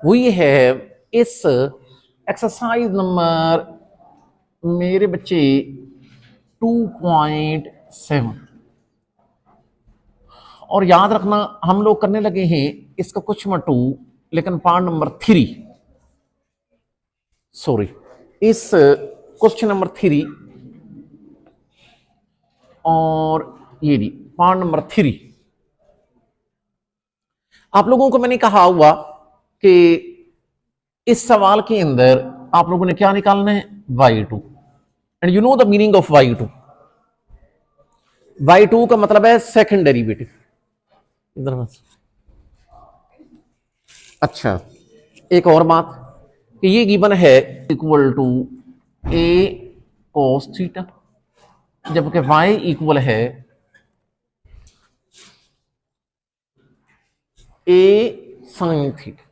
We have इस exercise number मेरे बच्चे 2.7 और याद रखना हम लोग करने लगे हैं इसका क्वेश्चन नंबर 2 लेकिन पार्ट नंबर 3 सॉरी इस क्वेश्चन नंबर 3 और ये भी पार्ट नंबर 3 आप लोगों को मैंने कहा हुआ कि इस सवाल के अंदर आप लोगों ने क्या निकालना है y2 and you know the meaning of y2 y2 का मतलब है सेकंड डेरिवेटिव इधर बस अच्छा एक और बात कि ये गिवन है equal to a cos theta जबकि y इक्वल है a sin थीटा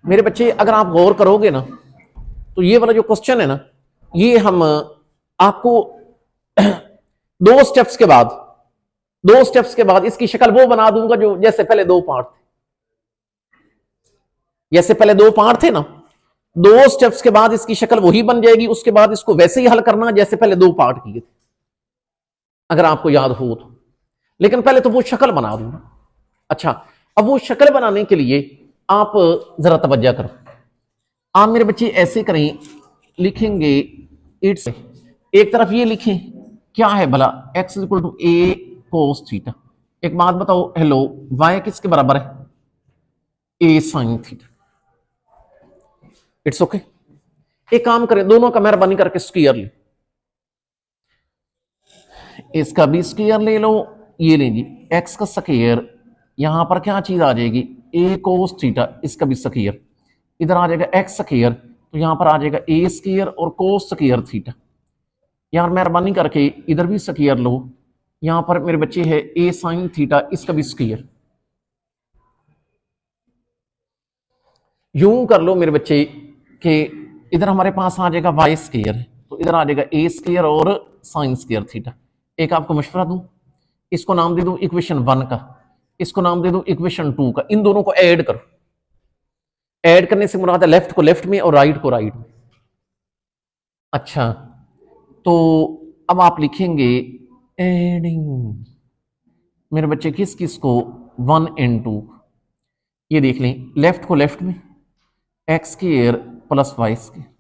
मेरे बच्चे अगर आप गौर करोगे ना तो ये वाला जो क्वेश्चन है ना ये हम आपको दो स्टेप्स के बाद इसकी शक्ल वो बना दूंगा जो जैसे पहले दो पार्ट थे जैसे पहले दो पार्ट थे ना दो स्टेप्स के बाद इसकी शक्ल वही बन जाएगी उसके बाद इसको वैसे ही हल करना जैसे पहले दो पार्ट किए थे अगर आपको याद हो तो लेकिन पहले तो वो शक्ल बना दूंगा अच्छा अब वो शक्ल बनाने के लिए आप जरा तवज्जो करो आप मेरे बच्चे ऐसे करें लिखेंगे इट्स एक तरफ ये लिखें क्या है भला x equal to a cos theta एक बात बताओ हेलो y किसके बराबर है a sin theta it's okay एक काम करें दोनों का मेहरबानी करके स्क्वायर ले इसका भी स्क्वायर ले लो ये ले जी x का स्क्वायर यहां पर क्या चीज आ जाएगी a cos थीटा इसका भी स्क्वायर इधर आ जाएगा x स्क्वायर तो यहां पर आ जाएगा a स्क्वायर और cos स्क्वायर थीटा यार मेहरबानी करके इधर भी स्क्वायर लो यहां पर मेरे बच्चे है a sin थीटा इसका भी स्क्वायर यूं कर लो मेरे बच्चे कि इधर हमारे पास आ जाएगा y स्क्वायर तो इधर आ जाएगा a स्क्वायर और sin स्क्वायर थीटा एक आपको मशवरा दूं इसको नाम दे दूं इक्वेशन 1 का इसको नाम दे दूं इक्वेशन 2 का इन दोनों को ऐड करो ऐड करने से मुराद है लेफ्ट को लेफ्ट में और राइट को राइट में अच्छा तो अब आप लिखेंगे एडिंग मेरे बच्चे किस किस को 1 and 2 ये देख लें लेफ्ट को लेफ्ट में x square plus y square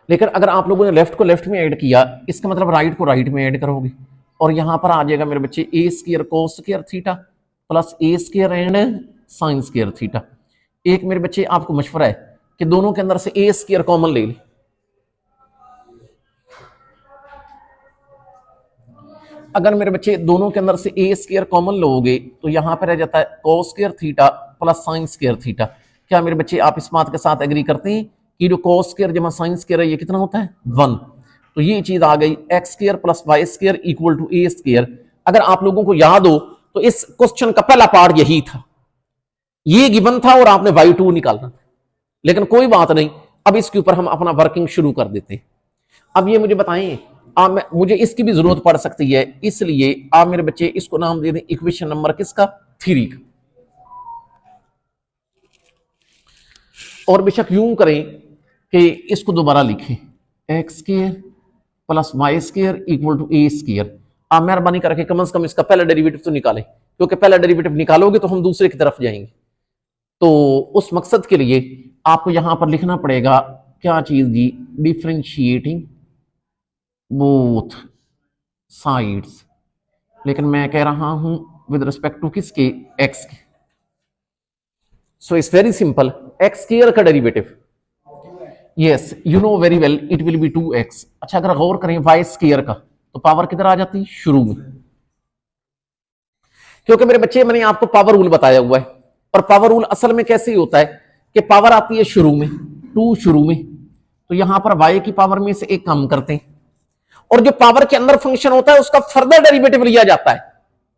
लेकिन अगर आप लोगों ने लेफ्ट को लेफ्ट में ऐड किया इसका मतलब राइट को राइट में ऐड करोगे और यहां पर आ जाएगा मेरे बच्चे a square cos square theta plus a square and sin square theta एक मेरे बच्चे आपको मशवरा है कि दोनों के अंदर से a स्क्वायर कॉमन ले ले अगर मेरे बच्चे दोनों के अंदर से a स्क्वायर कॉमन लोगे तो यहां पर रह जाता है cos square theta plus sin square theta क्या मेरे बच्चे आप इस बात के साथ एग्री करते हैं कि जो cos स्क्वायर जमा sin स्क्वायर है ये कितना होता है 1 तो ये चीज आ गई x square plus y square equal to a square अगर आप लोगों को याद हो तो इस क्वेश्चन का पहला पार्ट यही था ये गिवन था और आपने y2 निकालना था लेकिन कोई बात नहीं अब इसके ऊपर हम अपना वर्किंग शुरू कर देते हैं अब ये मुझे बताएं मुझे इसकी भी जरूरत पड़ सकती है इसलिए आप मेरे बच्चे इसको नाम दे दें इक्वेशन नंबर किसका 3 का और बेशक यूं करें कि इसको दोबारा लिखें x square plus y square equal to a square आप मेहरबानी करके कम से कम इसका पहला डेरिवेटिव तो निकालें क्योंकि पहला डेरिवेटिव निकालोगे तो हम दूसरे की तरफ जाएंगे तो उस मकसद के लिए आपको यहां पर लिखना पड़ेगा क्या चीज जी डिफरेंशिएटिंग बोथ साइड्स लेकिन मैं कह रहा हूं विद रिस्पेक्ट टू किसके x के so it's very simple x square का derivative yes you know very well it will be 2x अच्छा अगर गौर करें y स्क्वायर का तो पावर किधर आ जाती शुरू में क्योंकि मेरे बच्चे मैंने आपको पावर रूल बताया हुआ है और पावर रूल असल में कैसे होता है कि पावर आती है शुरू में 2 शुरू में तो यहां पर y की पावर में से एक कम करते हैं और जो पावर के अंदर फंक्शन होता है उसका फर्दर डेरिवेटिव लिया जाता है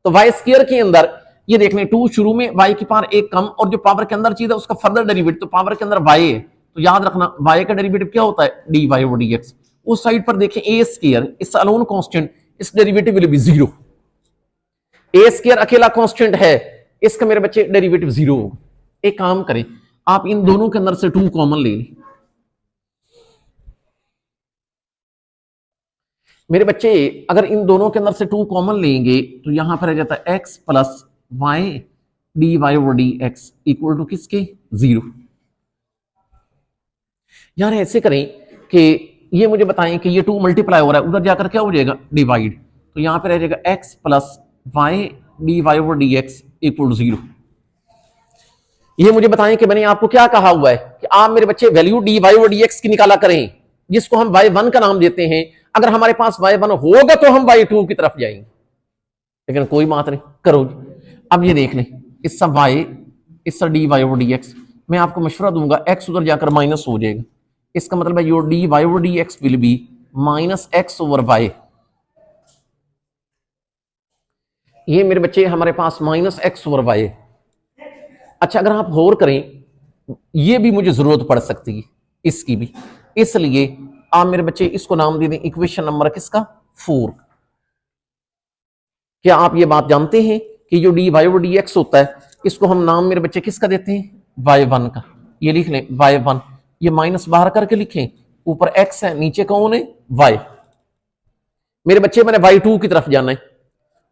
तो y स्क्वायर के अंदर ये देख लें 2 शुरू में y की पावर एक कम, और जो पावर के अंदर चीज है उसका फर्दर डेरिवेटिव, तो पावर के अंदर y है, तो याद रखना y का डेरिवेटिव क्या होता है, dy over dx। उस साइड पर देखें a स्क्वायर इस अलोन कांस्टेंट, इस derivative will be 0। a square अकेला कांस्टेंट है, इसका मेरे बच्चे डेरिवेटिव 0 होगा। एक काम करें, आप इन दोनों के अंदर से 2 कॉमन ले लें। मेरे बच्चे अगर इन दोनों के अंदर से 2 कॉमन लेंगे तो यहां पर आ जाता है x plus y d y over d x equal to किसके, 0। यार ऐसे करें कि ये मुझे बताएं कि ये 2 मल्टीप्लाई हो रहा है, उधर जाकर क्या हो जाएगा, डिवाइड, तो यहां पर आ जाएगा x plus y d y over d x equal to 0। ये मुझे बताएं कि मैंने आपको क्या कहा हुआ है कि आप मेरे बच्चे value d y over d x की निकाला करें, जिसको हम y1 का नाम देते हैं। अगर हमारे पास y1 होगा तो हम y2 की तरफ जाएंगे, लेकिन कोई बात नहीं, करो। अब ये देख लें, इसका y, इसका d y over d x, मैं आपको मशवरा दूंगा x उधर जाकर माइनस हो जाएगा, इसका मतलब है your d y over d x will be minus x over y. ये मेरे बच्चे हमारे पास माइनस एक्स ओवर वाई है। अच्छा अगर आप गौर करें, ये भी मुझे जरूरत पड़ सकती है इसकी भी, इसलिए आप मेरे बच्चे इसको नाम दे दें इक्वेशन नंबर किसका, 4। क्या आप ये बात जानते हैं कि जो d y over d x होता है, इसको हम नाम मेरे बच्चे किसका देते हैं, y1 का। ये लिख लें y1, ये माइनस बाहर करके लिखें, ऊपर x है, नीचे कौन है, y। मेरे बच्चे मैंने y2 की तरफ जाना है,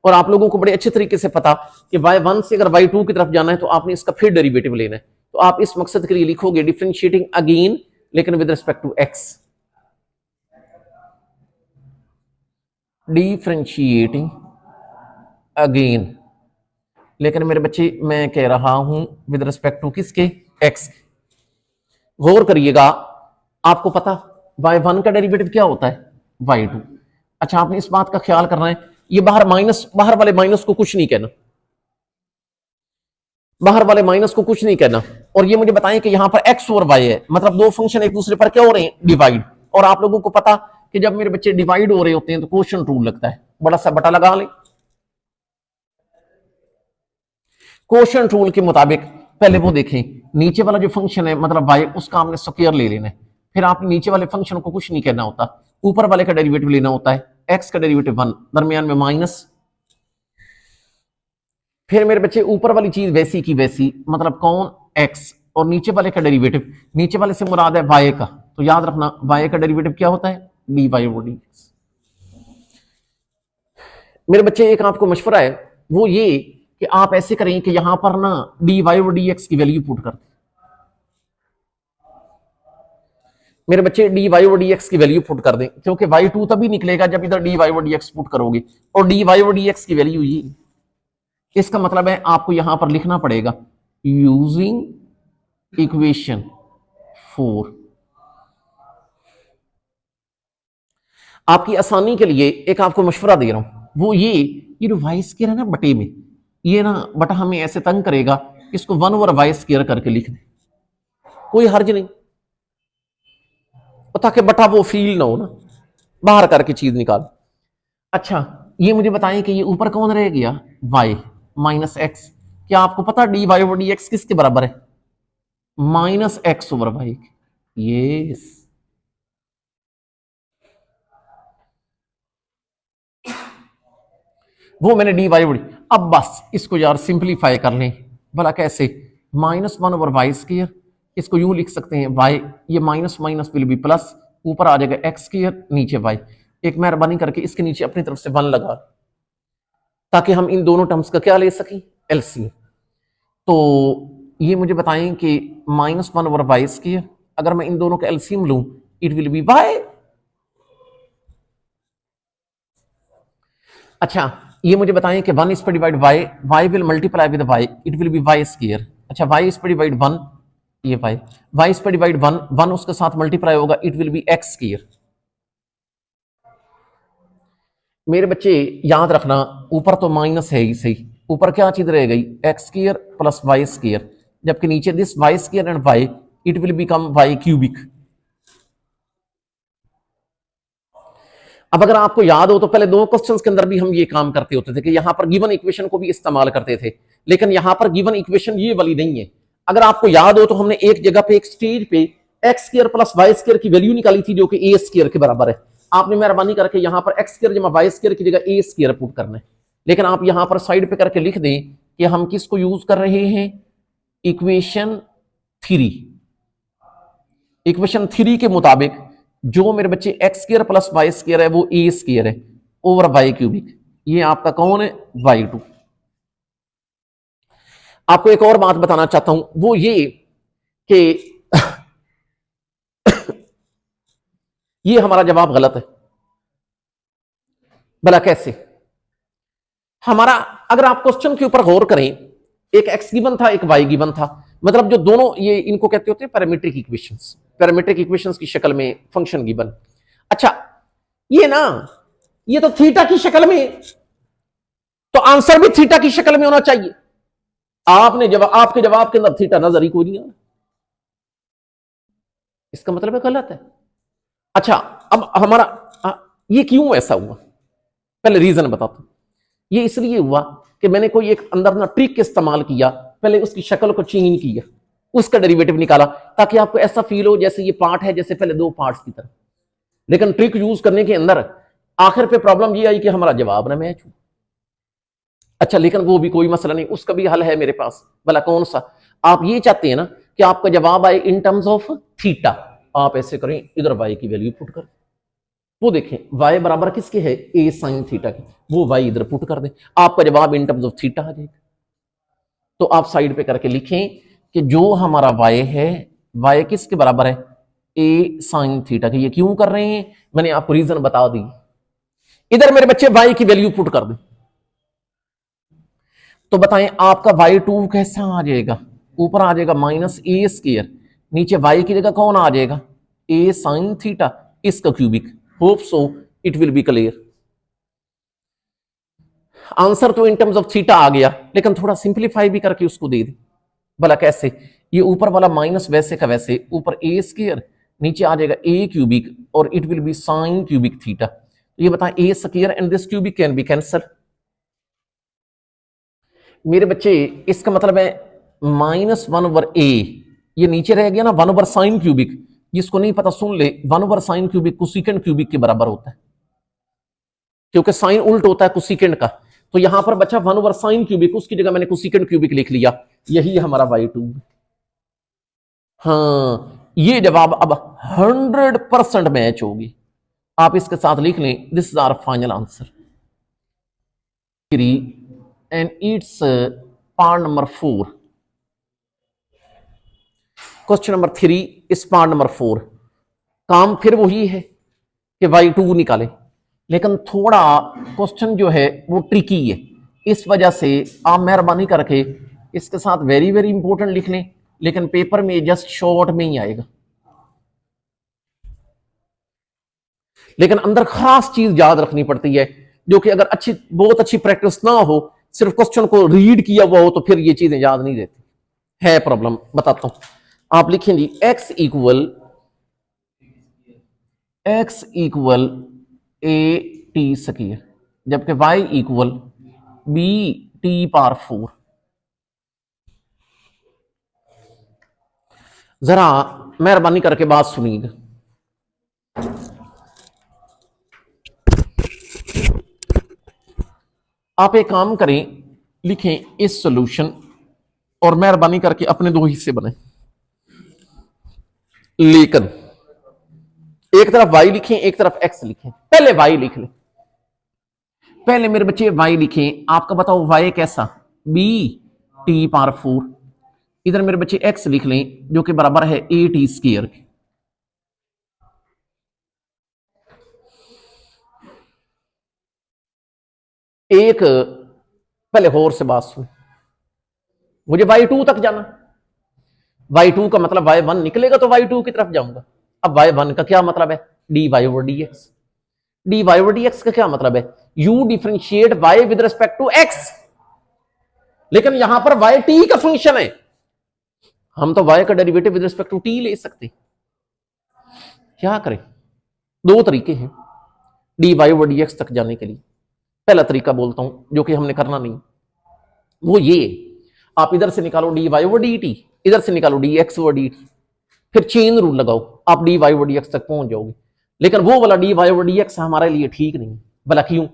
और आप लोगों को बड़े अच्छे तरीके से पता कि y1 से अगर y2 की तरफ जाना है तो आपने इसका फिर डेरिवेटिव लेना है। तो आप इस मकसद के लिए लिखोगे डिफरेंशिएटिंग अगेन, लेकिन with respect to x, differentiating again, लेकिन मेरे बच्चे मैं कह रहा हूं विद रिस्पेक्ट टू किसके, x। गौर करिएगा, आपको पता y1 का डेरिवेटिव क्या होता है, y2। अच्छा आपने इस बात का ख्याल करना है, ये बाहर माइनस, बाहर वाले माइनस को कुछ नहीं कहना, बाहर वाले माइनस को कुछ नहीं कहना। और ये मुझे बताएं कि यहां पर x और y है, मतलब दो फंक्शन एक दूसरे पर क्या हो रहे हैं, डिवाइड। और आप लोगों को पता कि जब मेरे बच्चे डिवाइड हो रहे होते हैं तो क्वोशंट रूल लगता है, बड़ा सा बटा लगा लें। क्वोशंट रूल के मुताबिक पहले वो देखें, नीचे वाला जो फंक्शन है मतलब y, उसका आपने स्क्वायर ले लेना है, फिर आपने नीचे वाले फंक्शन को कुछ नहीं कहना होता, ऊपर वाले का डेरिवेटिव लेना होता है, x का डेरिवेटिव 1, दरमियान में माइनस, फिर मेरे बच्चे ऊपर वाली चीज वैसी की वैसी, मतलब कौन, x, और नीचे वाले का डेरिवेटिव, नीचे वाले से मुराद है y का, तो याद रखना y का डेरिवेटिव क्या होता है, dy over dx। मेरे बच्चे एक आपको मशवरा है, वो ये कि आप ऐसे करें कि यहां पर ना dy over dx की वैल्यू पुट कर दें। मेरे बच्चे dy over dx की वैल्यू पुट कर दें, क्योंकि y2 तभी निकलेगा जब इधर dy over dx पुट करोगे, और dy over dx की वैल्यू ये, इसका मतलब है आपको यहां पर लिखना पड़ेगा यूजिंग इक्वेशन 4। आपकी आसानी के लिए एक आपको मशवरा दे रहा हूं, वो ये जो वाई स्क्वायर है ना बटे में, ये ना बटा हमें ऐसे तंग करेगा, इसको 1 ओवर वाई स्क्वायर करके लिख दे, कोई हर्ज नहीं, ताकि बटा वो फील ना हो ना, बाहर करके चीज निकाल। अच्छा ये मुझे बताएं कि ये ऊपर कौन रह गया, y माइनस एक्स। क्या आपको पता d y over d x किसके बराबर है, minus x over y. Yes, वो मैंने डी वाई ओवर, अब बस इसको यार सिंप्लीफाई कर लें, भला कैसे, -1 ओवर वाई स्क्वायर, इसको यूं लिख सकते हैं y, ये minus minus will be plus, ऊपर आ जाएगा एक्स स्क्वायर, नीचे y। एक मेहरबानी करके इसके नीचे अपनी तरफ से 1 लगा, ताकि हम इन दोनों टर्म्स का क्या ले सकें, एलसीएम। तो ये मुझे बताएं कि -1 ओवर वाई स्क्वायर, अगर मैं इन दोनों का एलसीएम लूं, इट विल बी y। अच्छा ये मुझे बताएं कि 1 इस पर divide y will multiply with y, it will be y square. अच्छा y इस पर डिवाइड 1, ये y इस पर डिवाइड 1, 1 उसके साथ मल्टीप्लाई होगा, it will B x square. मेरे बच्चे याद रखना, ऊपर तो माइनस है ही सही, ऊपर क्या चीज रह गई, x square plus y square, जबकि नीचे this y square and y, it will become y cubic. अब अगर आपको याद हो तो पहले दो क्वेश्चंस के अंदर भी हम ये काम करते होते थे कि यहां पर गिवन इक्वेशन को भी इस्तेमाल करते थे, लेकिन यहां पर गिवन इक्वेशन ये वाली नहीं है। अगर आपको याद हो तो हमने एक जगह पे एक स्टेज पे x square plus y square की वैल्यू निकाली थी जो कि ए स्क्वायर के बराबर है। आपने मेहरबानी करके यहां पर एक्स स्क्वायर जमा वाई स्क्वायर की जगह ए स्क्वायर पुट करना है, लेकिन आप यहां पर साइड पे करके लिख दें कि हम किसको यूज कर रहे हैं, इक्वेशन 3। इक्वेशन 3 के मुताबिक जो मेरे बच्चे x square plus y square है वो ए स्क्वायर है ओवर वाई क्यूबिक, ये आपका कौन है, y2। आपको एक और बात बताना चाहता हूं, वो ये कि ये हमारा जवाब गलत है। भला कैसे? हमारा अगर आप क्वेश्चन के ऊपर गौर करें, एक एक्स गिवन था एक वाई गिवन था, मतलब जो दोनों ये इनको कहते होते हैं पैरामीट्रिक इक्वेशंस, पैरामीट्रिक इक्वेशंस की शक्ल में फंक्शन गिवन। अच्छा ये ना, ये तो थीटा की शक्ल में, तो आंसर भी थीटा की शक्ल में होना चाहिए। आपने जवाब, आपके जवाब के अंदर थीटा नजर ही कोई नहीं आ रहा, इसका मतलब है गलत है। अच्छा अब हमारा ये क्यों ऐसा हुआ, पहले रीजन बताता हूं। ये इसलिए हुआ कि मैंने कोई एक अंदर ना ट्रिक इस्तेमाल किया, पहले उसकी शक्ल को चेंज किया, उसका डेरिवेटिव निकाला, ताकि आपको ऐसा फील हो जैसे ये पार्ट है, जैसे पहले दो पार्ट्स की तरह। लेकिन ट्रिक यूज करने के अंदर आखिर पे प्रॉब्लम ये आई कि हमारा जवाब ना मैच हो। अच्छा लेकिन वो भी कोई मसला नहीं, उसका भी हल है मेरे पास। भला कौन सा? आप ये चाहते हैं ना कि आपका जवाब आए इन टर्म्स ऑफ थीटा, आप ऐसे करें, इधर वाई की वैल्यू पुट कर, वो देखें वाई बराबर किसके है, ए साइन थीटा की, वो वाई इधर पुट कर दें, आपका जवाब इन टर्म्स ऑफ थीटा आ जाएगा। तो आप साइड पे करके लिखें कि जो हमारा वाई है, वाई किसके बराबर है, ए साइन थीटा की। ये क्यों कर रहे हैं, मैंने आपको रीजन बता दी। इधर मेरे बच्चे वाई की वैल्यू पुट कर दें, तो बताएं आपका y2 कैसा आ जाएगा, ऊपर आ जाएगा माइनस ए स्क्वायर, नीचे y की जगह कौन आ जाएगा, ए साइन थीटा, इसका cubic. Hope so it will B clear. Answer तो इन टर्म्स ऑफ थीटा आ गया, लेकिन थोड़ा सिंप्लीफाई भी करके उसको दे दे। भला कैसे? ये ऊपर वाला माइनस वैसे का वैसे, ऊपर ए स्क्वायर, नीचे आ जाएगा ए क्यूबिक, और it will be sine cubic theta. ये बताएं a square and this cubic can be cancel. मेरे बच्चे इसका मतलब है -1/a, ये नीचे रह गया ना 1/sin साइन क्यूबिक, जिसको नहीं पता सुन ले, 1/sin sign cubic cosecant cubic के बराबर होता है, क्योंकि साइन उल्ट होता है कोसिकेंड का। तो यहां पर बचा 1/sin साइन क्यूबिक, उसकी जगह मैंने कोसिकेंड क्यूबिक लिख लिया, यही हमारा y2। हाँ ये जवाब अब 100% मैच होगी। आप इसके साथ लिख लें, this is our final answer. And it's part number 4, question number 3 इस पार्ट नंबर 4। काम फिर वही है कि y2 निकाले, लेकिन थोड़ा क्वेश्चन जो है वो ट्रिकी है, इस वजह से आप मेहरबानी करके इसके साथ वेरी वेरी इंपॉर्टेंट लिख लें, लेकिन पेपर में जस्ट शॉर्ट में ही आएगा। लेकिन अंदर खास चीज याद रखनी पड़ती है, जो कि अगर अच्छी, बहुत अच्छी प्रैक्टिस ना हो, सिर्फ क्वेश्चन को रीड किया हुआ हो, तो फिर ये चीजें याद नहीं रहती है। प्रॉब्लम बताता हूं, आप लिखें जी x equal a t square, जबकि y equal b t power 4। जरा मेहरबानी करके बात सुनिएगा। आप एक काम करें, लिखें इस सॉल्यूशन, और मेहरबानी करके अपने दो हिस्से बनाएं, लेकिन एक तरफ y लिखें एक तरफ x लिखें। पहले y लिख लें, पहले मेरे बच्चे y लिखें। आपका बताओ y कैसा, b t पावर 4। इधर मेरे बच्चे x लिख लें जो कि बराबर है ए टी स्क्वायर के। एक पहले होर से बात सुन, मुझे y2 तक जाना, y2 का मतलब y1 निकलेगा तो y2 की तरफ जाऊंगा। अब y1 का क्या मतलब है, dy/dx। dy/dx का क्या मतलब है, you differentiate y with respect to x, लेकिन यहां पर y t का फंक्शन है, हम तो y का derivative with respect to t ले सकते। क्या करें, दो तरीके हैं। dy ओवर dx तक जाने के लिए। पहला तरीका बोलता हूं जो कि हमने करना नहीं, वो ये, आप इधर से निकालो dy ओवर dt, इधर से निकालो dx ओवर dt, फिर चेन रूल लगाओ, आप dy ओवर dx तक पहुंच जाओगे। लेकिन वो वाला dy ओवर dx हमारे लिए ठीक नहीं। भला क्यों?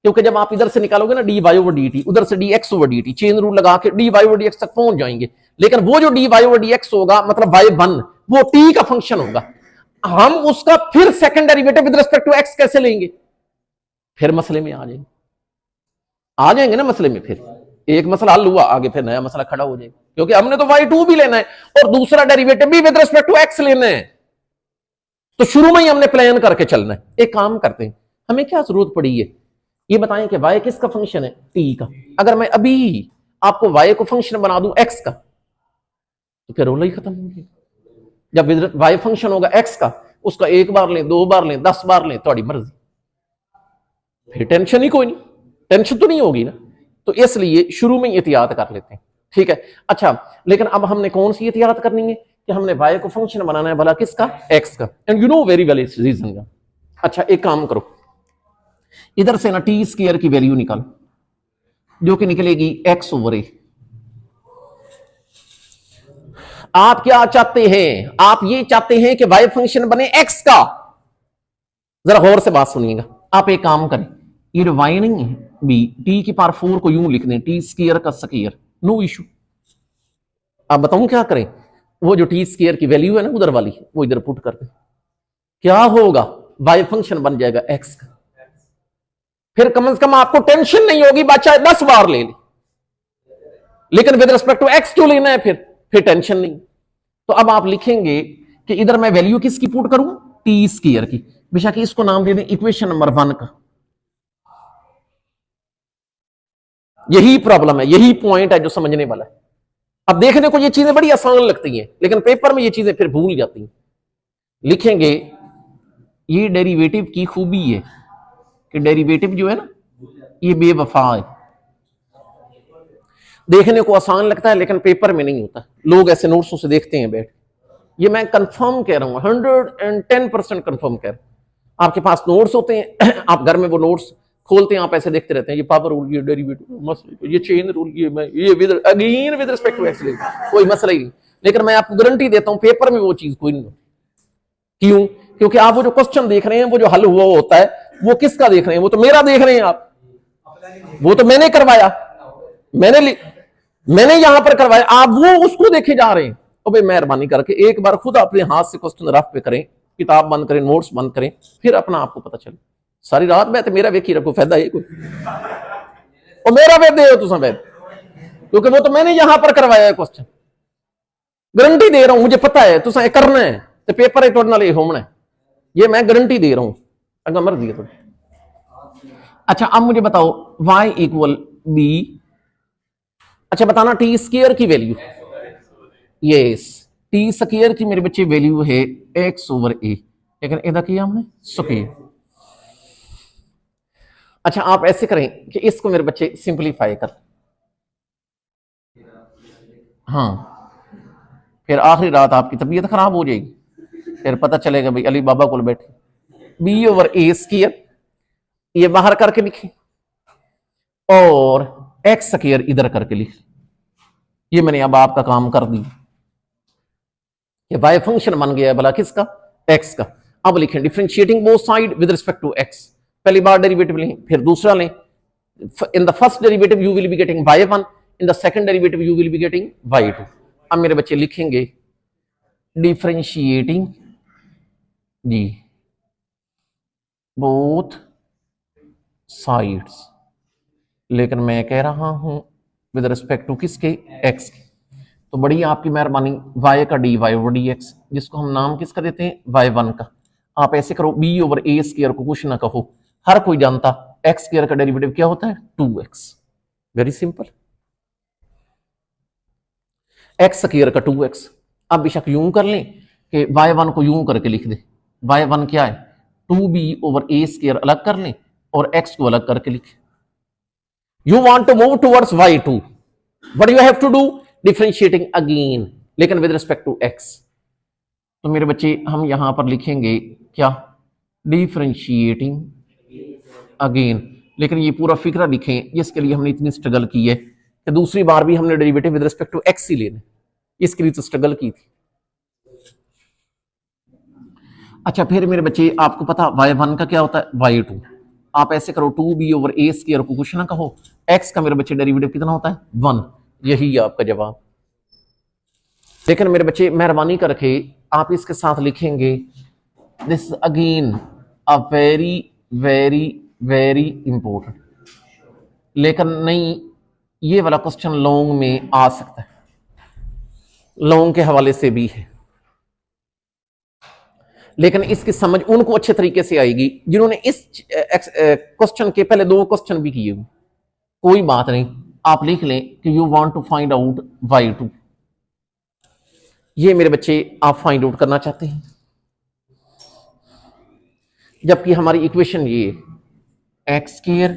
क्योंकि जब आप इधर से निकालोगे ना dy ओवर dt, उधर से dx over dt, chain rule लगा के dy ओवर dx तक पहुंच जाएंगे। लेकिन वो जो dy ओवर dx होगा मतलब y1, वो t का फंक्शन होगा। हम उसका फिर second derivative with respect to x कैसे लेंगे? फिर मसले में आ जाएंगे ना मसले में। फिर एक मसला हल हुआ, आगे फिर नया मसला खड़ा हो जाएगा, क्योंकि हमने तो y2 भी लेना है और दूसरा डेरिवेटिव भी विद रिस्पेक्ट टू x लेना है। तो शुरू में ही हमने प्लान करके चलना है। एक काम करते हैं, हमें क्या जरूरत पड़ी है, ये बताएं कि y किसका फंक्शन है? t का। अगर मैं अभी आपको y को फंक्शन बना दूं x का, तो फिर रोला ही खत्म हो गया। जब y फंक्शन होगा x का, उसका एक बार लें, 2 बार लें, 10 बार लें, थोड़ी मर्जी, फिर टेंशन ही कोई नहीं, टेंशन तो नहीं होगी ना। तो इसलिए शुरू में एहतियात कर लेते हैं, ठीक है। अच्छा, लेकिन अब हमने कौन सी एहतियात करनी है कि हमने y को फंक्शन बनाना है भला किसका? x का। And you know very well इस रीजन का। अच्छा, एक काम करो, इधर से ना टी स्क्वायर की वैल्यू निकालो, जो कि निकलेगी x ओवर a। आप क्या चाहते हैं? आप ये चाहते हैं कि y फंक्शन बने x का। जरा गौर से बात सुनिएगा। आप एक काम करें, ये जो y नहीं है b, t की पावर 4 को यूं लिख दें, टी स्क्वायर का स्क्वायर, नो इशू। आप बताऊं क्या करें? वो जो टी स्क्वायर की वैल्यू है ना उधर वाली, वो इधर पुट कर दें। क्या होगा? y फंक्शन बन जाएगा x का। फिर कम से कम आपको टेंशन नहीं होगी, बच्चा 10 बार ले ले, लेकिन विद रिस्पेक्ट टू x क्यों लेना है? फिर टेंशन नहीं। तो अब आप लिखेंगे कि इधर मैं वैल्यू किसकी पुट करूं? टी स्क्वायर की। बेशक इसको नाम दे दें इक्वेशन नंबर 1 का। यही प्रॉब्लम है, यही पॉइंट है जो समझने वाला है। अब देखने को ये चीजें बड़ी आसान लगती हैं, लेकिन पेपर में ये चीजें फिर भूल जाती हैं। लिखेंगे, ये डेरिवेटिव की खूबी है कि डेरिवेटिव जो है ना, ये बेवफा है। देखने को आसान लगता है लेकिन पेपर में नहीं होता। लोग ऐसे नोट्सों से देखते हैं बैठ, ये मैं कंफर्म कह रहा हूं, 110% कंफर्म कह रहा हूं। आपके पास नोट्स होते हैं, आप घर में वो नोट्स खोलते हैं, आप ऐसे देखते रहते हैं, ये पावर रूल, ये डेरिवेटिव मसला, ये चेन रूल, ये विद रिस्पेक्ट टू एक्स, कोई मसला ही नहीं। लेकिन मैं आपको गारंटी देता हूं पेपर में वो चीज कोई नहीं होती। क्यों? क्योंकि आप वो जो क्वेश्चन देख रहे हैं, वो जो हल हुआ होता है, वो किसका देख रहे हैं? वो तो मेरा देख रहे हैं आप, वो तो मैंने करवाया, मैंने यहां पर करवाया, आप वो उसको देखे जा रहे हैं। तो भाई मेहरबानी करके एक बार खुद अपने हाथ से क्वेश्चन रफ पे करें, किताब बंद करें, नोट्स बंद करें, फिर अपना आपको पता चले। सारी रात बैठे मेरा वेखी रखो, फायदा है कोई? और मेरा वेद दे तुम वेद, क्योंकि वो तो मैंने यहां पर करवाया है क्वेश्चन। गारंटी दे रहा हूं, मुझे पता है तुम करना है, तो पेपर है थोड़े नाल होना है, ये मैं गारंटी दे रहा हूं। अगर मर्जी है तो। अच्छा, अब मुझे बताओ y इक्वल b। अच्छा, बताना टी स्क्वायर की वैल्यू। यस, टी स्क्वायर की मेरे बच्चे वैल्यू है x ओवर a, लेकिन इधर किया हमने स्क्वायर। अच्छा, आप ऐसे करें कि इसको मेरे बच्चे सिंपलीफाई कर, हाँ, फिर आखिरी रात आपकी तबीयत खराब हो जाएगी, फिर पता चलेगा भाई अली बाबा को बैठे। बी ओवर ए स्क्वायर ये बाहर करके लिखे और एक्स स्क्वायर इधर करके लिखे। ये मैंने अब आपका काम कर दिया, ये वाई फंक्शन बन गया भला किसका? एक्स का। अब लिखें differentiating both side with respect to x. पहली बार डेरिवेटिव लें, फिर दूसरा लें। In the first derivative you will be getting y1, in the second derivative you will be getting y2। अब मेरे बच्चे लिखेंगे डिफरेंशिएटिंग जी बोथ साइड्स, लेकिन मैं कह रहा हूं विद रिस्पेक्ट टू किसके? एक्स के। तो बड़ी आपकी मेहरबानी, y का dy ओवर dx, जिसको हम नाम किसका देते हैं? y1 का। आप ऐसे करो, b ओवर a स्क्वायर को कुछ ना कहो, हर कोई जानता x स्क्वायर का डेरिवेटिव क्या होता है? 2x। Very simple, x square का 2x। अब बेशक यूं कर लें कि y1 को यूं करके लिख दे। y1 क्या है? 2b ओवर a स्क्वायर अलग कर लें और x को अलग करके लिखें। You want to move towards y2, what you have to do? Differentiating again, लेकिन with respect to x। तो मेरे बच्चे हम यहां पर लिखेंगे क्या? Differentiating अगेन, लेकिन ये पूरा फिक्रा लिखें जिसके लिए हमने इतनी स्ट्रगल की है कि दूसरी बार भी हमने derivative with respect to x ही लेने, इसके लिए तो स्ट्रगल की थी। अच्छा फिर मेरे बच्चे आपको पता y1 का क्या होता है, y2। आप ऐसे करो 2b/a² को कुछ ना कहो, x का मेरे बच्चे डेरिवेटिव कितना होता है 1, यही है आपका जवाब। लेकिन मेरे बच्चे मेहरबानी करके आप इसके साथ लिखेंगे this again a very very very important, लेकिन नहीं ये वाला क्वेश्चन लॉन्ग में आ सकता है, लॉन्ग के हवाले से भी है, लेकिन इसकी समझ उनको अच्छे तरीके से आएगी जिन्होंने इस क्वेश्चन के पहले 2 क्वेश्चन भी किए हुए। कोई बात नहीं, आप लिख लें कि you want to find out y2, ये मेरे बच्चे आप फाइंड आउट करना चाहते हैं, जबकि हमारी इक्वेशन ये x²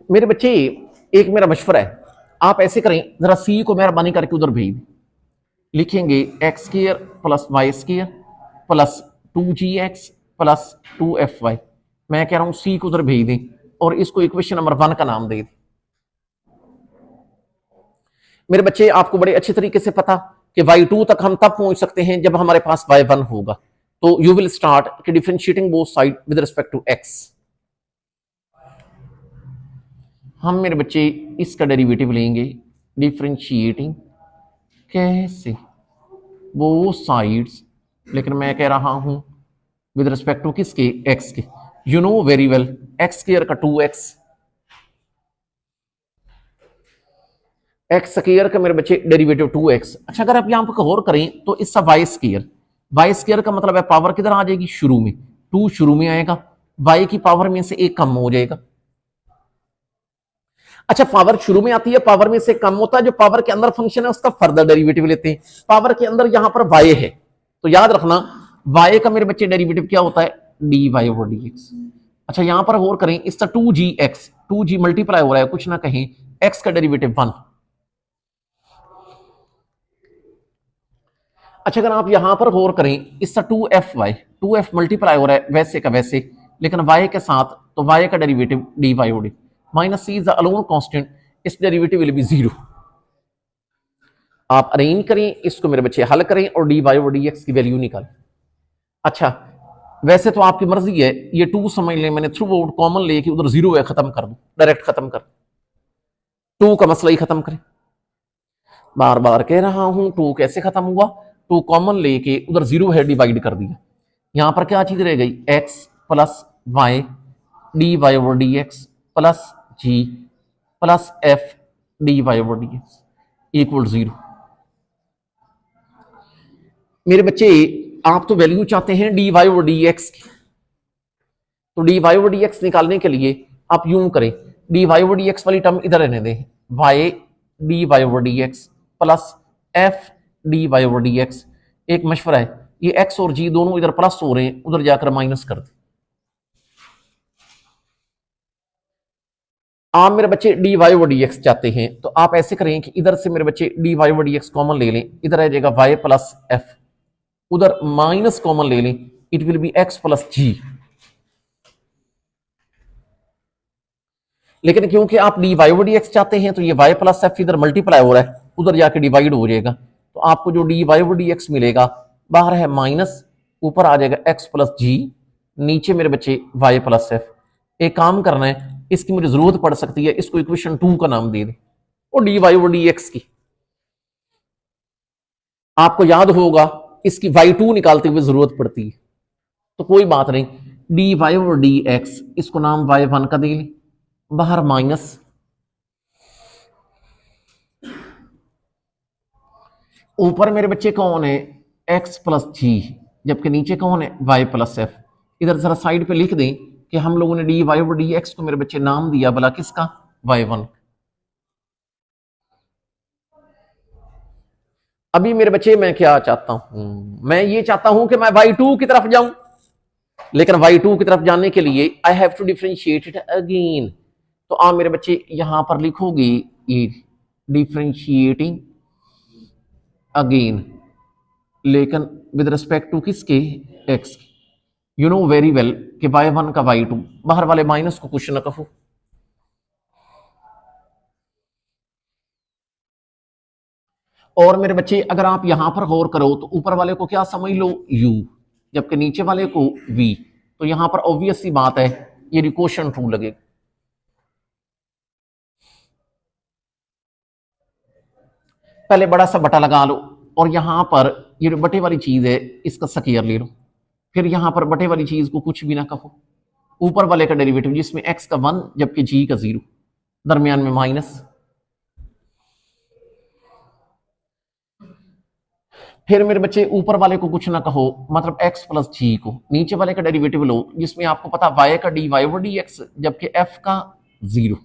मेरे बच्चे एक मेरा मशवरा है, आप ऐसे करें जरा सी को मेहरबानी करके उधर भेज दें, लिखेंगे x² + y² + 2gx + 2fy। मैं कह रहा हूं सी को उधर भेज दें और इसको इक्वेशन नंबर 1 का नाम दे दें। मेरे बच्चे आपको बड़े अच्छे तरीके से पता कि y2 तक हम तब पहुंच सकते हैं जब हमारे पास y1 होगा, तो यू विल स्टार्ट कि differentiating both side with respect to x। हम मेरे बच्चे इसका डेरिवेटिव लेंगे डिफरेंशिएटिंग कैसे बोथ साइड्स, लेकिन मैं कह रहा हूं विद रिस्पेक्ट टू किसके x के। You know very well x² का 2x, x² का मेरे बच्चे डेरिवेटिव 2x। अच्छा अगर आप यहां पर गौर करें तो इसका y² का मतलब है पावर किधर आ जाएगी शुरू में, 2 शुरू में आएगा, y की पावर में से 1 कम हो जाएगा। अच्छा पावर शुरू में आती है, पावर में से कम होता है, जो पावर के अंदर फंक्शन है उसका फर्दर डेरिवेटिव लेते हैं। पावर के अंदर यहां पर y है तो याद रखना y का मेरे बच्चे डेरिवेटिव क्या होता है dy/dx। अच्छा यहां पर गौर करें इसका 2gx, 2g मल्टीप्लाई हो रहा है कुछ ना कहीं, x का डेरिवेटिव 1। अच्छा अगर आप यहां पर गौर करें इसका 2fy, 2f मल्टीप्लाई हो रहा है वैसे का वैसे, लेकिन y के साथ, तो y का derivative dy/dy minus c is the alone constant, इस डेरिवेटिव विल बी 0। आप अरेंज करें इसको मेरे बच्चे, हल करें और dy/dx की वैल्यू निकालें। अच्छा वैसे तो आपकी मर्जी है, ये 2 समझ लें, मैंने थ्रू आउट कॉमन लेके उधर 0 है खत्म कर दूं, डायरेक्ट खत्म कर, 2 का मसला ही खत्म करें। बार बार कह रहा हूं 2 कैसे खत्म हुआ, 2 कॉमन लेके उधर 0 है डिवाइड कर दिया, यहां पर क्या चीज रह गई x + y dy/dx + g + f dy/dx equal 0। मेरे बच्चे आप तो वैल्यू चाहते हैं dy/dx की, तो dy/dx निकालने के लिए आप यूं करें, dy/dx वाली टर्म इधर रहने दें, y dy/dx + f dy/dx। एक मशवरा है, ये x और g दोनों इधर प्लस हो रहे हैं, उधर जाकर माइनस कर दे। आप मेरे बच्चे dy/dx चाहते हैं तो आप ऐसे करें कि इधर से मेरे बच्चे dy/dx कॉमन ले लें, इधर आ जाएगा y + f, उधर माइनस कॉमन ले लें, it will B x + g। लेकिन क्योंकि आप dy/dx चाहते हैं तो ये y + f इधर मल्टीप्लाई हो रहा है, उधर जाके डिवाइड हो जाएगा, तो आपको जो dy/dx मिलेगा बाहर है माइनस, ऊपर आ जाएगा x + g, नीचे मेरे बच्चे y + f। एक काम करना है, इसकी मुझे जरूरत पड़ सकती है, इसको इक्वेशन 2 का नाम दे दें और dy/dx की आपको याद होगा इसकी y2 निकालते हुए जरूरत पड़ती है, तो कोई बात नहीं, dy/dx इसको नाम y1 का दे लें, बाहर माइनस, ऊपर मेरे बच्चे कौन है x + g, जबकि नीचे कौन है y + f। इधर जरा साइड पे लिख दें कि हम लोगों ने dy/dx को मेरे बच्चे नाम दिया भला किसका y1। अभी मेरे बच्चे मैं क्या चाहता हूं, मैं ये चाहता हूं कि मैं y2 की तरफ जाऊं, लेकिन y2 की तरफ जाने के लिए I have to differentiate it again. तो आप मेरे बच्चे यहां पर लिखोगे ये डिफ्रेंशिएटिंग अगेन, लेकिन विद रिस्पेक्ट टू किसके, x. You know very well कि y1 का y2, बाहर वाले माइनस को कुछ ना कहो। और मेरे बच्चे अगर आप यहां पर गौर करो तो ऊपर वाले को क्या समझ लो, u, जबकि नीचे वाले को v। तो यहां पर ऑब्वियस सी बात है ये रिकोशन ट्रू लगेगा। पहले बड़ा सा बटा लगा लो और यहां पर ये जो बटे वाली चीज है इसका स्क्वायर ले लो, फिर यहां पर बटे वाली चीज को कुछ भी ना कहो। ऊपर वाले का डेरिवेटिव जिसमें x का 1 जबकि g का 0, दरमियान में माइनस। फिर मेरे बच्चे ऊपर वाले को कुछ ना कहो, मतलब x प्लस जी को, नीचे वाले का डेरिवेटिव लो जिसमें आपको पता y का dy ओवर dx जबकि f का 0।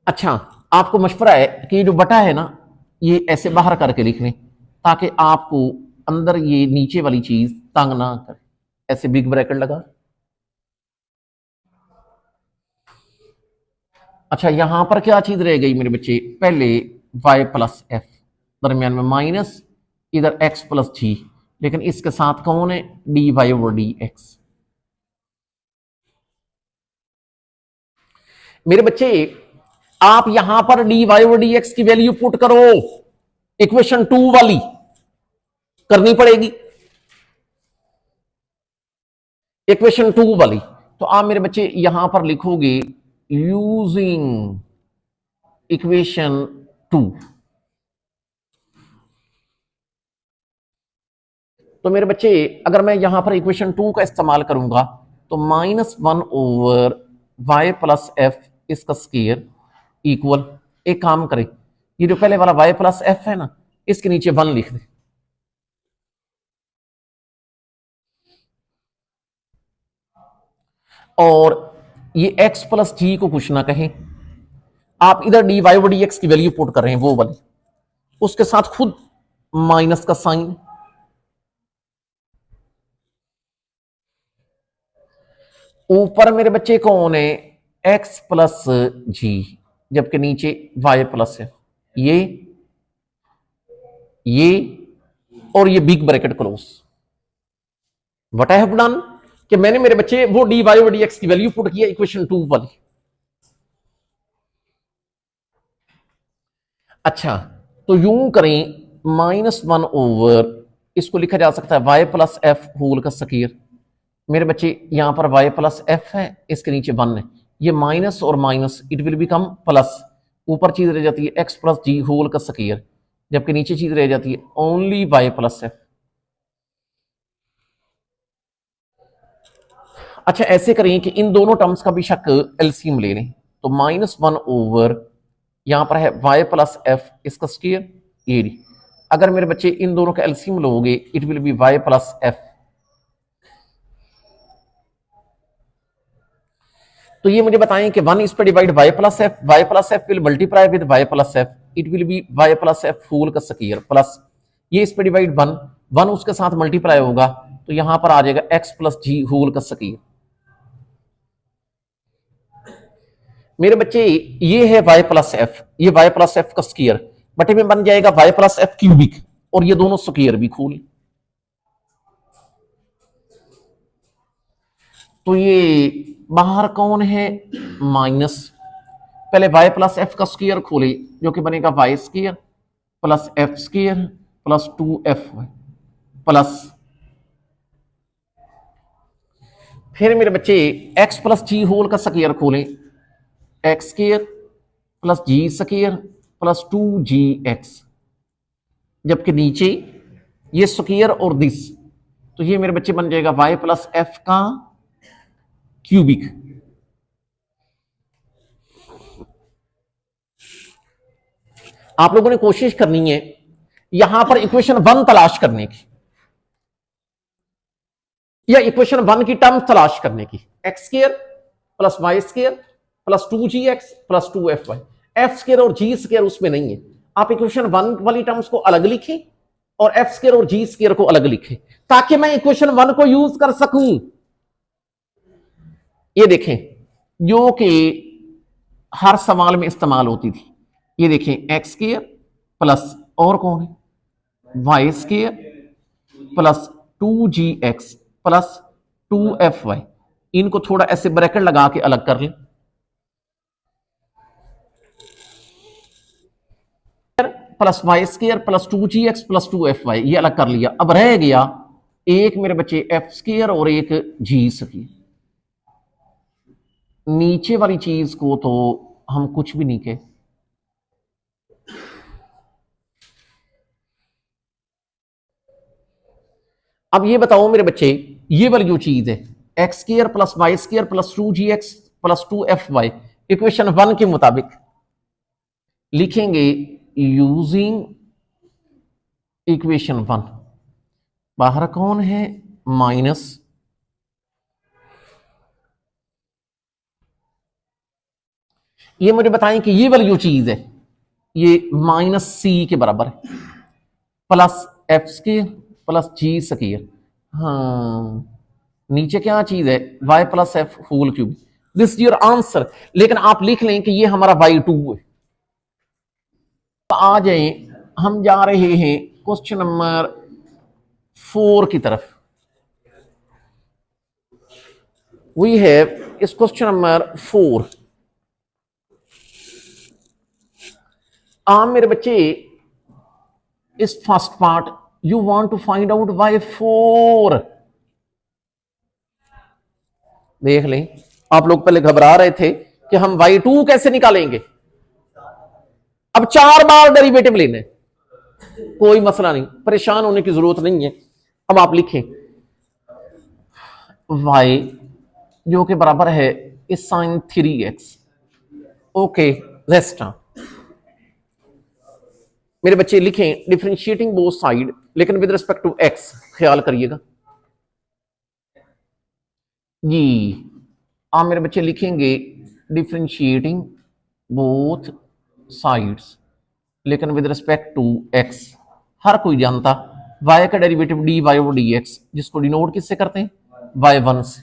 अच्छा, आपको मशवरा है कि जो बटा है ना ये ऐसे बाहर करके लिख लें ताकि आपको अंदर ये नीचे वाली चीज तंग ना करे। ऐसे बिग ब्रैकेट लगा। अच्छा, यहां पर क्या चीज रह गई मेरे बच्चे, पहले y प्लस एफ, दरमियान में माइनस, इधर x प्लस जी, लेकिन इसके साथ कौन है, d y over d x. मेरे बच्चे आप यहां पर d y over d x की वैल्यू पुट करो, इक्वेशन 2 वाली करनी पड़ेगी, इक्वेशन 2 वाली। तो आप मेरे बच्चे यहां पर लिखोगे यूजिंग इक्वेशन 2। तो मेरे बच्चे अगर मैं यहां पर इक्वेशन 2 का इस्तेमाल करूंगा तो -1 ओवर y प्लस एफ इसका स्क्वायर इक्वल, एक काम करें ये जो पहले वाला y प्लस एफ है ना इसके नीचे 1 लिख दे, और ये x प्लस जी को कुछ ना कहें, आप इधर डी वाई डी एक्स की वैल्यू पुट कर रहे हैं वो वाली, उसके साथ खुद माइनस का साइन। ऊपर मेरे बच्चे कौन है, x प्लस जी जबकि नीचे y प्लस है, ये और ये big bracket close. What I have done कि मैंने मेरे बच्चे वो डी वाई और डी एक्स की वैल्यू पुट किया इक्वेशन 2 वाली। अच्छा, तो यूं करें -1 ओवर, इसको लिखा जा सकता है y प्लस एफ होल का स्क्वायर। मेरे बच्चे यहां पर y प्लस एफ है, इसके नीचे 1 है, ये माइनस और minus it will become plus, ऊपर चीज रह जाती है x प्लस जी होल का स्क्वायर जबकि नीचे चीज रह जाती है ओनली y प्लस एफ। अच्छा, ऐसे करें कि इन दोनों टर्म्स का भी शक एलसीएम ले लें, तो -1 ओवर यहां पर है y प्लस एफ इसका स्क्वायर एडी, अगर मेरे बच्चे इन दोनों का एलसीएम लोगे it will be y plus f. तो ये मुझे बताएं कि 1 इस पे divide y plus f will multiply with y plus f, it will be y plus F whole का स्क्वायर प्लस ये इस पे डिवाइड 1 उसके साथ मल्टीप्लाई होगा तो यहां पर आ जाएगा x प्लस जी होल का स्क्वायर। मेरे बच्चे ये है y प्लस एफ, ये y प्लस एफ का स्क्वायर बटे में बन जाएगा y प्लस एफ क्यूबिक, और ये दोनों स्क्वायर भी खोल, तो ये बाहर कौन है माइनस, पहले y प्लस एफ का स्क्वायर खोले जो कि बनेगा y square plus F square plus 2f plus, फिर मेरे बच्चे x प्लस जी होल का स्क्वायर खोलें, x square plus G square plus 2gx, जबकि नीचे ये स्क्वायर और दिस, तो ये मेरे बच्चे बन जाएगा y प्लस एफ का क्यूबिक। आप लोगों ने कोशिश करनी है यहां पर इक्वेशन 1 तलाश करने की या इक्वेशन 1 की टर्म तलाश करने की, x square plus y square plus 2gx plus 2fy, f square और जी स्क्वायर उसमें नहीं है, आप इक्वेशन 1 वाली टर्म्स को अलग लिखें और एफ स्क्वायर और जी स्क्वायर को अलग लिखे ताकि मैं इक्वेशन 1 को यूज कर सकूं। ये देखें जो कि हर सवाल में इस्तेमाल होती थी। ये देखें एक्स स्क्वायर प्लस और कौन है Y square plus 2gx plus 2fy। इनको थोड़ा ऐसे ब्रैकेट लगा के अलग कर लें। Plus y square plus 2gx plus 2fy ये अलग कर लिया। अब रह गया एक मेरे बच्चे एफ स्क्वायर और एक जी स्क्वायर। नीचे वाली चीज को तो हम कुछ भी नहीं कहे। अब ये बताओ मेरे बच्चे ये वाली जो चीज है x square plus y square plus 2gx plus 2fy equation 1 के मुताबिक लिखेंगे यूजिंग इक्वेशन 1। बाहर कौन है माइनस ये मुझे बताएं कि ये वाली जो चीज है ये माइनस सी के बराबर है plus F square plus G square. हाँ नीचे क्या चीज है y plus F whole cube. This is your answer. लेकिन आप लिख लें कि ये हमारा y2 है। तो आ जाए हम जा रहे हैं क्वेश्चन नंबर 4 की तरफ। वी हैव इस क्वेश्चन नंबर 4। मेरे बच्चे इस first part you want to find out y4। देख लें आप लोग पहले घबरा रहे थे कि हम y2 कैसे निकालेंगे। अब 4 बार डेरिवेटिव लेने कोई मसला नहीं, परेशान होने की जरूरत नहीं है। अब आप लिखें y जो कि बराबर है इस साइन 3x। ओके रेस्टा मेरे बच्चे लिखें डिफरेंशिएटिंग बोथ साइड लेकिन विद रिस्पेक्ट टू x। ख्याल करिएगा जी। आप मेरे बच्चे लिखेंगे डिफरेंशिएटिंग बोथ साइड्स लेकिन विद रिस्पेक्ट टू x। हर कोई जानता y का डेरिवेटिव dy ओवर dx जिसको डिनोट किससे करते हैं y1 से।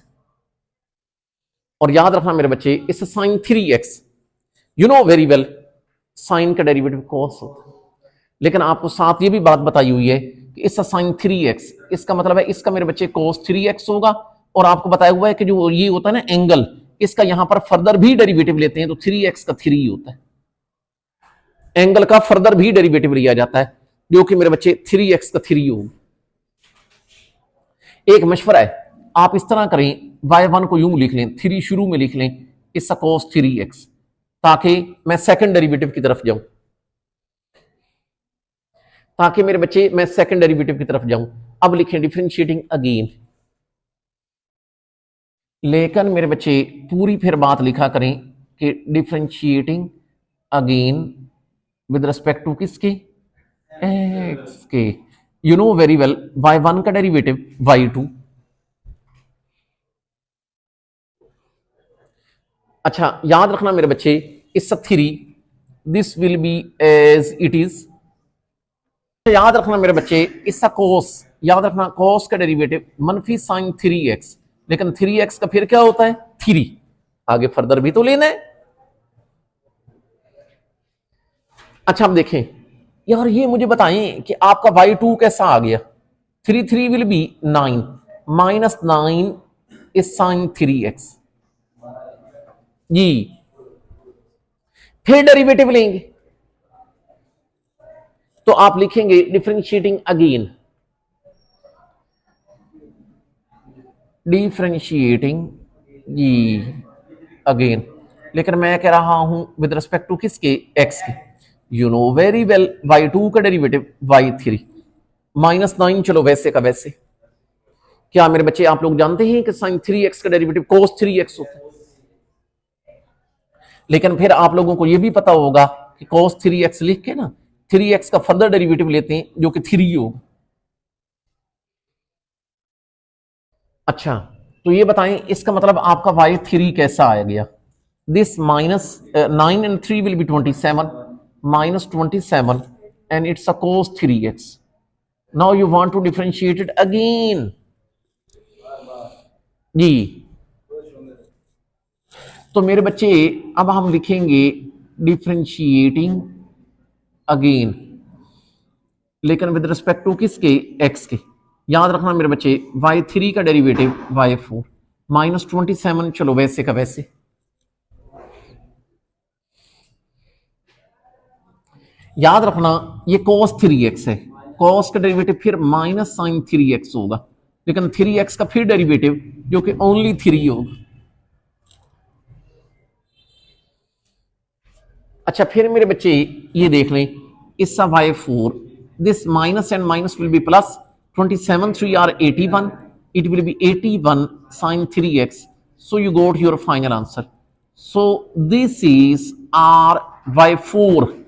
और याद रखना मेरे बच्चे इस sine 3x you know very well sine का डेरिवेटिव कॉस होता है। लेकिन आपको साथ ये भी बात बताई हुई है कि इस साइन 3x इसका मतलब है इसका मेरे बच्चे cos 3x होगा। और आपको बताया हुआ है कि जो ये होता है ना एंगल इसका यहां पर फर्दर भी डेरिवेटिव लेते हैं तो 3x का 3 होता है। एंगल का फर्दर भी डेरिवेटिव लिया जाता है जो कि मेरे बच्चे 3x का 3 होगा। एक मशवरा है आप इस तरह करें y1 को यूं लिख लें 3 शुरू में लिख लें इसका cos 3x ताकि मैं सेकंड डेरिवेटिव की तरफ जाऊं ताकि मेरे बच्चे मैं सेकंड डेरिवेटिव की तरफ जाऊं। अब लिखें डिफरेंशिएटिंग अगेन। लेकिन मेरे बच्चे पूरी फिर बात लिखा करें कि differentiating again with respect to किसके एक्स के। You know very well y1 का डेरिवेटिव y2। अच्छा याद रखना मेरे बच्चे इस 3 this will be as it is. याद रखना मेरे बच्चे इसका कोस याद रखना कोस का डेरिवेटिव मनफी साइन 3x लेकिन 3x का फिर क्या होता है 3। आगे फर्दर भी तो लेना है। अच्छा अब देखें यार ये मुझे बताएं कि आपका y2 कैसा आ गया। 3 will be 9 minus 9 is sine 3x जी। फिर डेरिवेटिव लेंगे तो आप लिखेंगे डिफरेंशिएटिंग अगेन डिफरेंशिएटिंग जी अगेन। लेकिन मैं कह रहा हूं विद रिस्पेक्ट टू किसके x के। You know very well y2 का डेरिवेटिव y3 माइनस 9 चलो वैसे का वैसे। क्या मेरे बच्चे आप लोग जानते हैं कि साइन 3x का डेरिवेटिव cos 3x होता है। लेकिन फिर आप लोगों को यह भी पता होगा कि cos 3x लिख के ना 3x का फर्दर डेरिवेटिव लेते हैं जो कि 3 होगा। अच्छा तो ये बताएं इसका मतलब आपका y3 कैसा आ गया। This minus 9 and 3 will be 27 minus 27 and it's a cos 3x now you want to differentiate it again जी। तो मेरे बच्चे अब हम लिखेंगे डिफरेंशिएटिंग अगेन, लेकिन विद रिस्पेक्ट टू किसके, एक्स के। याद रखना मेरे बच्चे y3 का डेरिवेटिव y4 -27, चलो वैसे का वैसे। याद रखना ये cos 3x है, cos का डेरिवेटिव फिर -sin 3x होगा, लेकिन 3x का फिर डेरिवेटिव जो कि ओनली 3 होगा। अच्छा फिर मेरे बच्चे ये देख लें, इसका y4, this minus and minus will be plus, 27 3 are 81, it will be 81 sin 3x, so you got your final answer. So this is our y4